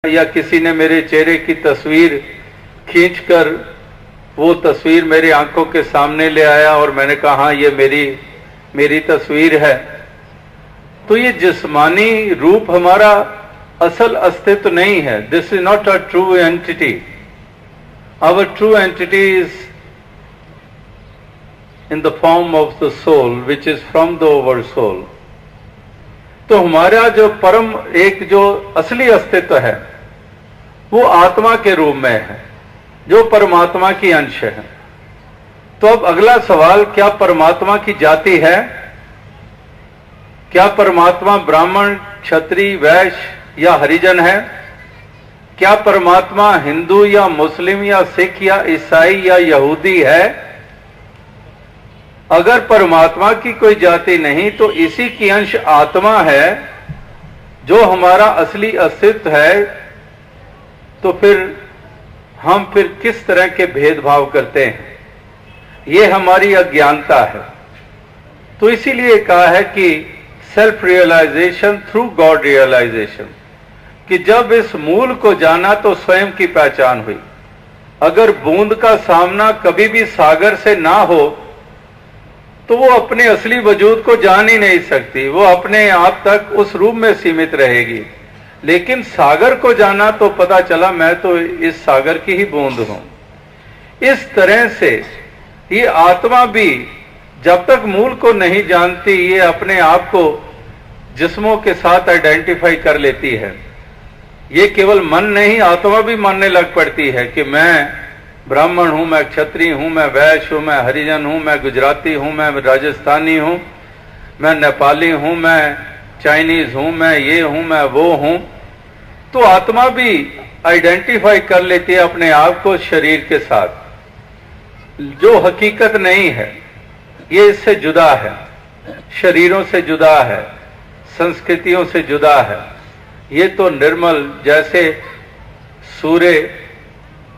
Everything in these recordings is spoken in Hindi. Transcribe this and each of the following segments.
या किसी ने मेरे चेहरे की तस्वीर खींचकर वो तस्वीर मेरी आंखों के सामने ले आया और मैंने कहा हाँ ये मेरी तस्वीर है, तो ये जिस्मानी रूप हमारा असल अस्तित्व नहीं है। This is not a true entity. Our true entity is in the form of the soul which is from the over soul. तो हमारा जो परम एक जो असली अस्तित्व है वो आत्मा के रूप में है, जो परमात्मा की अंश है। तो अब अगला सवाल, क्या परमात्मा की जाति है? क्या परमात्मा ब्राह्मण, क्षत्रिय, वैश्य या हरिजन है? क्या परमात्मा हिंदू या मुस्लिम या सिख या ईसाई या यहूदी है? अगर परमात्मा की कोई जाति नहीं तो इसी की अंश आत्मा है जो हमारा असली अस्तित्व है। तो फिर हम किस तरह के भेदभाव करते हैं? ये हमारी अज्ञानता है। तो इसीलिए कहा है कि self realisation through God realisation, कि जब इस मूल को जाना तो स्वयं की पहचान हुई। अगर बूंद का सामना कभी भी सागर से ना हो तो वो अपने असली वजूद को जान ही नहीं सकती, वो अपने आप तक उस रूप में सीमित रहेगी। लेकिन सागर को जाना तो पता चला मैं तो इस सागर की ही बूंद हूं। इस तरह से ये आत्मा भी जब तक मूल को नहीं जानती ये अपने आप को जिस्मों के साथ आइडेंटिफाई कर लेती है। ये केवल मन नहीं, आत्मा भी मानने लग पड़ती है कि मैं ब्राह्मण हूं, मैं क्षत्रिय हूं, मैं वैश्य हूं, मैं हरिजन हूं, मैं गुजराती हूं, मैं राजस्थानी हूं, मैं नेपाली हूं, मैं चाइनीज हूं, मैं ये हूं, मैं वो हूं। तो आत्मा भी आइडेंटिफाई कर लेती है अपने आप को शरीर के साथ, जो हकीकत नहीं है। ये इससे जुदा है, शरीरों से जुदा है, संस्कृतियों से जुदा है। ये तो निर्मल, जैसे सूर्य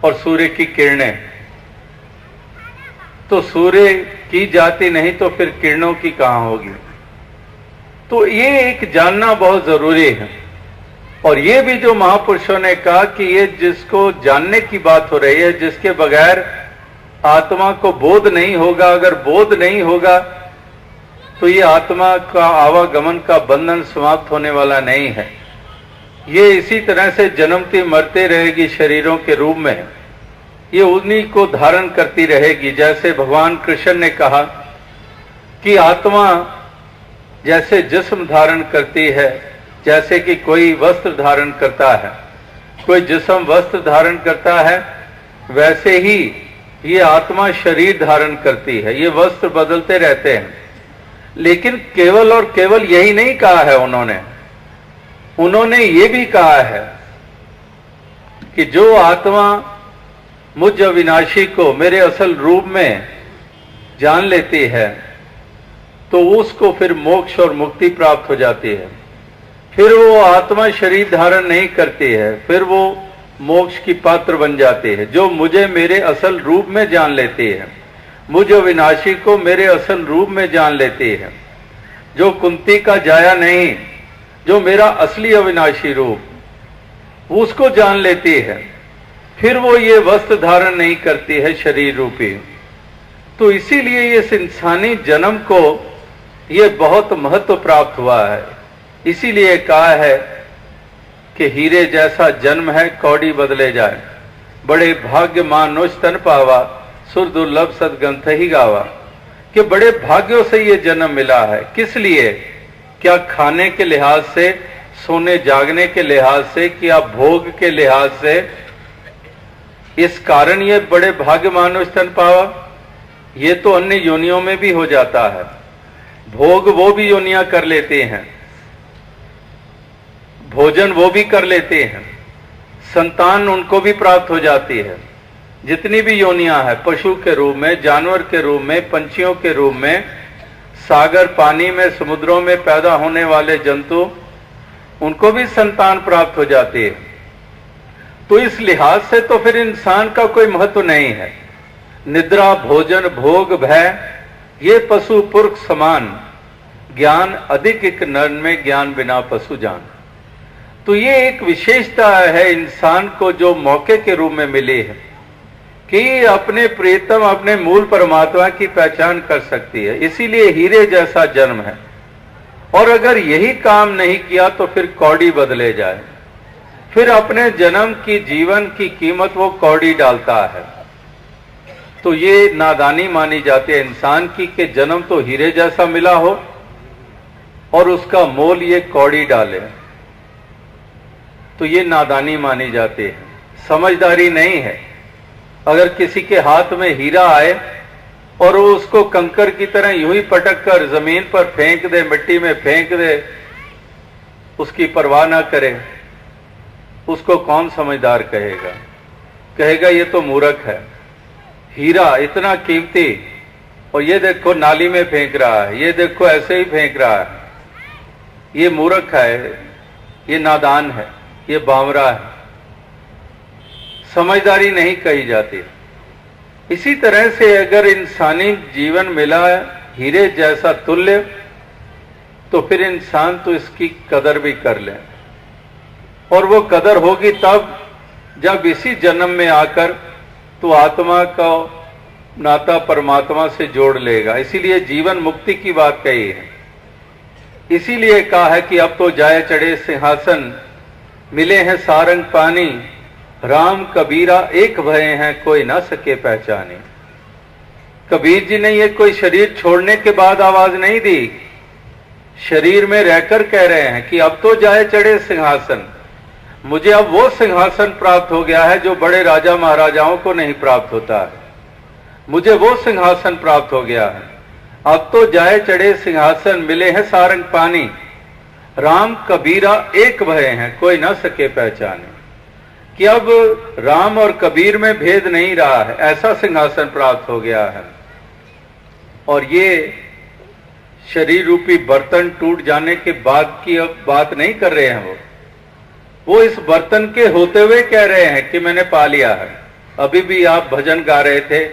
और सूर्य की किरणें। तो सूर्य की जाति नहीं तो फिर किरणों की कहां होगी? तो ये एक जानना बहुत जरूरी है। और ये भी जो महापुरुषों ने कहा कि ये जिसको जानने की बात हो रही है, जिसके बगैर आत्मा को बोध नहीं होगा, अगर बोध नहीं होगा तो ये आत्मा का आवागमन का बंधन समाप्त होने वाला नहीं है। ये इसी तरह से जन्मती मरते रहेगी शरीरों के रूप में, ये उन्हीं को धारण करती रहेगी। जैसे भगवान कृष्ण ने कहा कि आत्मा जैसे जिस्म धारण करती है, जैसे कि कोई वस्त्र धारण करता है, कोई जिस्म वस्त्र धारण करता है, वैसे ही ये आत्मा शरीर धारण करती है। ये वस्त्र बदलते रहते हैं। लेकिन केवल और केवल यही नहीं कहा है उन्होंने ये भी कहा है कि जो आत्मा मुझ अविनाशी को मेरे असल रूप में जान लेती है तो उसको फिर मोक्ष और मुक्ति प्राप्त हो जाती है। फिर वो आत्मा शरीर धारण नहीं करती है, फिर वो मोक्ष की पात्र बन जाती है। जो मुझे मेरे असल रूप में जान लेती है, मुझ अविनाशी को मेरे असल रूप में जान लेती है, जो कुंती का जाया नहीं, जो मेरा असली अविनाशी रूप, उसको जान लेती है, फिर वो ये वस्त्र धारण नहीं करती है शरीर रूपी। तो इसीलिए इस इंसानी जन्म को ये बहुत महत्व प्राप्त हुआ है। इसीलिए कहा है कि हीरे जैसा जन्म है कौड़ी बदले जाए, बड़े भाग्य मानुष तन पावा, सुर दुर्लभ सदग्रंथ ही गावा। कि बड़े भाग्यों से ये जन्म मिला है। किस लिए? क्या खाने के लिहाज से, सोने जागने के लिहाज से, क्या भोग के लिहाज से? इस कारण ये बड़े भाग्य मानुष तन पावा। ये तो अन्य योनियों में भी हो जाता है। भोग वो भी योनियां कर लेते हैं, भोजन वो भी कर लेते हैं, संतान उनको भी प्राप्त हो जाती है। जितनी भी योनियां हैं, पशु के रूप में, जानवर के रूप में, पंछियों के रूप में, सागर पानी में, समुद्रों में पैदा होने वाले जंतु, उनको भी संतान प्राप्त हो जाती है। तो इस लिहाज से तो फिर इंसान का कोई महत्व नहीं है। निद्रा, भोजन, भोग, भय, ये पशु पुरख समान। ज्ञान अधिक एक नर में, ज्ञान बिना पशु जान। तो ये एक विशेषता है इंसान को जो मौके के रूप में मिली है कि अपने प्रियतम अपने मूल परमात्मा की पहचान कर सकती है। इसीलिए हीरे जैसा जन्म है। और अगर यही काम नहीं किया तो फिर कौड़ी बदले जाए, फिर अपने जन्म की जीवन की कीमत वो कौड़ी डालता है। तो ये नादानी मानी जाती है इंसान की कि जन्म तो हीरे जैसा मिला हो और उसका मोल ये कौड़ी डाले, तो ये नादानी मानी जाती है, समझदारी नहीं है। अगर किसी के हाथ में हीरा आए और वो उसको कंकर की तरह यूं ही पटक कर जमीन पर फेंक दे, मिट्टी में फेंक दे, उसकी परवाह ना करे, उसको कौन समझदार कहेगा? कहेगा ये तो मूर्ख है। हीरा इतना कीमती और ये देखो नाली में फेंक रहा है, ये देखो ऐसे ही फेंक रहा है, ये मूर्ख है, ये नादान है, ये बावरा है। समझदारी नहीं कही जाती। इसी तरह से अगर इंसानी जीवन मिला हीरे जैसा तुल्य, तो फिर इंसान तो इसकी कदर भी कर ले। और वो कदर होगी तब जब इसी जन्म में आकर तो आत्मा का नाता परमात्मा से जोड़ लेगा। इसीलिए जीवन मुक्ति की बात कही है। इसीलिए कहा है कि अब तो जाए चढ़े सिंहासन, मिले हैं सारंग पानी, राम कबीरा एक भये हैं कोई ना सके पहचाने। कबीर जी ने ये कोई शरीर छोड़ने के बाद आवाज नहीं दी, शरीर में रहकर कह रहे हैं कि अब तो जाए चढ़े सिंहासन, मुझे अब वो सिंहासन प्राप्त हो गया है जो बड़े राजा महाराजाओं को नहीं प्राप्त होता है। मुझे वो सिंहासन प्राप्त हो गया है। अब तो जाए चढ़े सिंहासन, मिले हैं सारंग पानी, राम कबीरा एक भये हैं कोई ना सके पहचाने। कि अब राम और कबीर में भेद नहीं रहा है, ऐसा सिंहासन प्राप्त हो गया है। और ये शरीर रूपी बर्तन टूट जाने के बाद की अब बात नहीं कर रहे हैं। वो इस बर्तन के होते हुए कह रहे हैं कि मैंने पा लिया है। अभी भी आप भजन गा रहे थे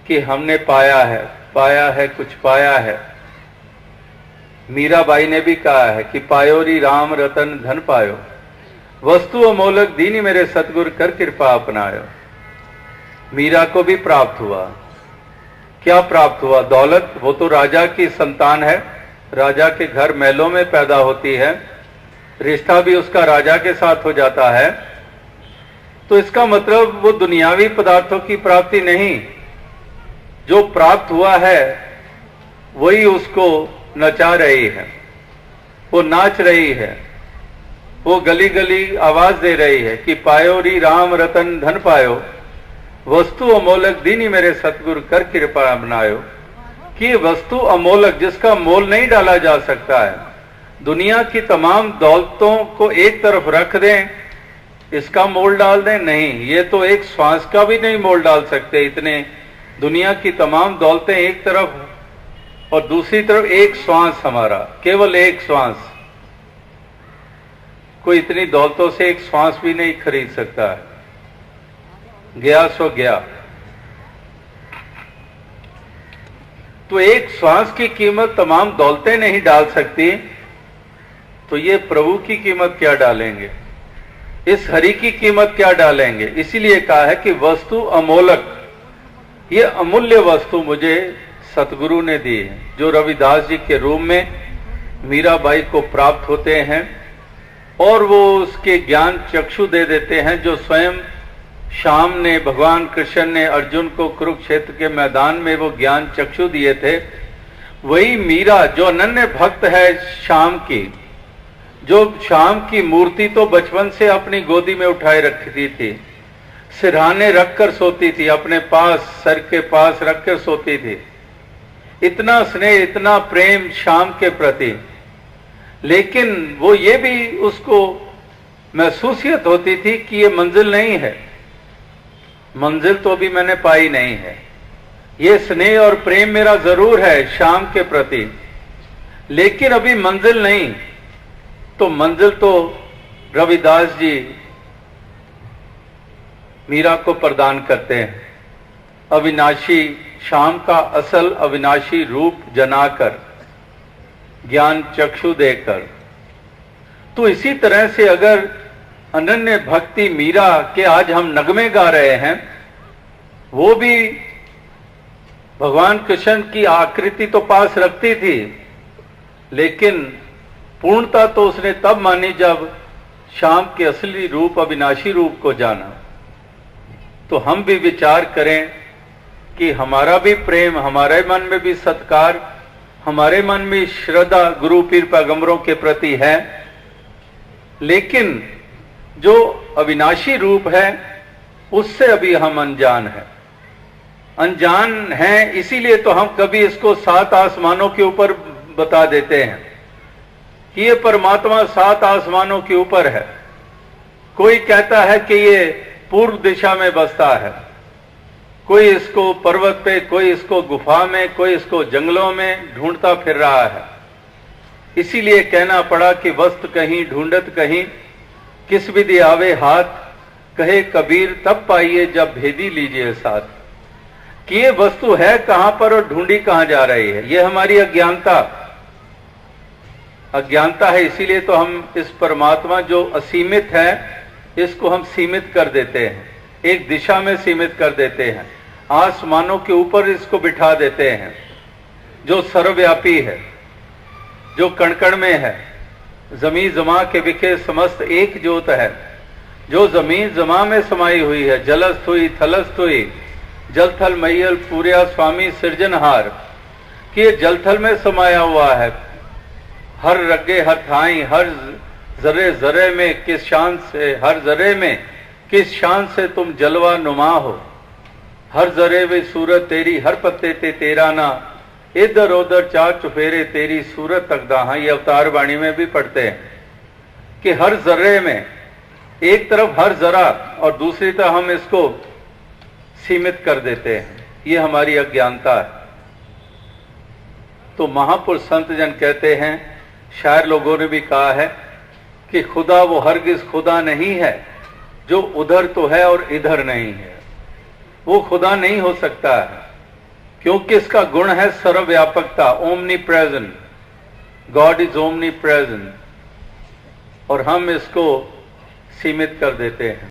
कि हमने पाया है कुछ पाया है। मीराबाई ने भी कहा है कि पायो री राम रतन धन पायो, वस्तु अमोलक दीनी मेरे सतगुर कर कृपा अपनायो। मीरा को भी प्राप्त हुआ। क्या प्राप्त हुआ? दौलत। वो तो राजा की संतान है, राजा के घर महलों में पैदा होती है, रिश्ता भी उसका राजा के साथ हो जाता है। तो इसका मतलब वो दुनियावी पदार्थों की प्राप्ति नहीं, जो प्राप्त हुआ है वही उसको नचा रही है, वो नाच रही है, वो गली गली आवाज दे रही है कि पायो री राम रतन धन पायो, वस्तु अमोलक दीनी मेरे सतगुरु कर कृपा बनायो। कि वस्तु अमोलक जिसका मोल नहीं डाला जा सकता है, दुनिया की तमाम दौलतों को एक तरफ रख दें, इसका मोल डाल दें, नहीं, ये तो एक श्वास का भी नहीं मोल डाल सकते। इतने दुनिया की तमाम दौलतें एक तरफ और दूसरी तरफ एक श्वास हमारा, केवल एक श्वास। कोई इतनी दौलतों से एक श्वास भी नहीं खरीद सकता है। गया सो गया। तो एक श्वास की कीमत तमाम दौलतें नहीं डाल सकती, तो ये प्रभु की कीमत क्या डालेंगे, इस हरि की कीमत क्या डालेंगे? इसीलिए कहा है कि वस्तु अमोलक, ये अमूल्य वस्तु मुझे सतगुरु ने दी है, जो रविदास जी के रूप में मीराबाई को प्राप्त होते हैं और वो उसके ज्ञान चक्षु दे देते हैं, जो स्वयं श्याम ने, भगवान कृष्ण ने अर्जुन को कुरुक्षेत्र के मैदान में वो ज्ञान चक्षु दिए थे। वही मीरा जो अनन्य भक्त है श्याम की, जो श्याम की मूर्ति तो बचपन से अपनी गोदी में उठाए रखती थी, सिरहाने रखकर सोती थी, अपने पास सर के पास रखकर सोती थी। इतना स्नेह, इतना प्रेम श्याम के प्रति। लेकिन वो ये भी उसको महसूसियत होती थी कि ये मंजिल नहीं है, मंजिल तो अभी मैंने पाई नहीं है। ये स्नेह और प्रेम मेरा जरूर है श्याम के प्रति, लेकिन अभी मंजिल नहीं। तो मंजिल तो रविदास जी मीरा को प्रदान करते हैं, अविनाशी श्याम का असल अविनाशी रूप जनाकर, ज्ञान चक्षु देकर। तो इसी तरह से अगर अनन्य भक्ति मीरा के आज हम नगमे गा रहे हैं, वो भी भगवान कृष्ण की आकृति तो पास रखती थी, लेकिन पूर्णता तो उसने तब मानी जब श्याम के असली रूप, अविनाशी रूप को जाना। तो हम भी विचार करें कि हमारा भी प्रेम, हमारे मन में भी सत्कार, हमारे मन में श्रद्धा गुरु पीर पैगंबरों के प्रति है, लेकिन जो अविनाशी रूप है उससे अभी हम अनजान हैं। इसीलिए तो हम कभी इसको 7 आसमानों के ऊपर बता देते हैं कि ये परमात्मा 7 आसमानों के ऊपर है। कोई कहता है कि ये पूर्व दिशा में बसता है, कोई इसको पर्वत पे, कोई इसको गुफा में, कोई इसको जंगलों में ढूंढता फिर रहा है। इसीलिए कहना पड़ा कि वस्तु कहीं ढूंढत कहीं, किस विधि आवे हाथ, कहे कबीर तब पाइए जब भेदी लीजिए साथ। कि ये वस्तु है कहां पर और ढूंढी कहां जा रही है, ये हमारी अज्ञानता है। इसीलिए तो हम इस परमात्मा जो असीमित है इसको हम सीमित कर देते हैं, एक दिशा में सीमित कर देते हैं, आसमानों के ऊपर इसको बिठा देते हैं। जो सर्वव्यापी है, जो कण कण में है, जमी जमा के विखे समस्त एक ज्योत है, जो जमीन जमा में समाई हुई है, जलस्थ हुई थलस्थ हुई, जल थल मैयल पूर्या स्वामी सृजनहार। कि ये जलथल में समाया हुआ है, हर रगे हर थाई, हर जरे जरे में किस शान से, हर जरे में किस शान से तुम जलवा नुमा हो, हर जरे वे सूरत तेरी, हर पत्ते ते तेरा ना, इधर उधर चार चुफेरे तेरी सूरत तक दाहा। ये अवतार वाणी में भी पढ़ते हैं कि हर जर्रे में, एक तरफ हर जरा और दूसरी तरफ हम इसको सीमित कर देते हैं। ये हमारी अज्ञानता है। तो महापुरुष संत जन कहते हैं, शायर लोगों ने भी कहा है कि खुदा वो हरगिज खुदा नहीं है जो उधर तो है और इधर नहीं है। वो खुदा नहीं हो सकता है क्योंकि इसका गुण है सर्वव्यापकता, omnipresent. God is omnipresent, और हम इसको सीमित कर देते हैं।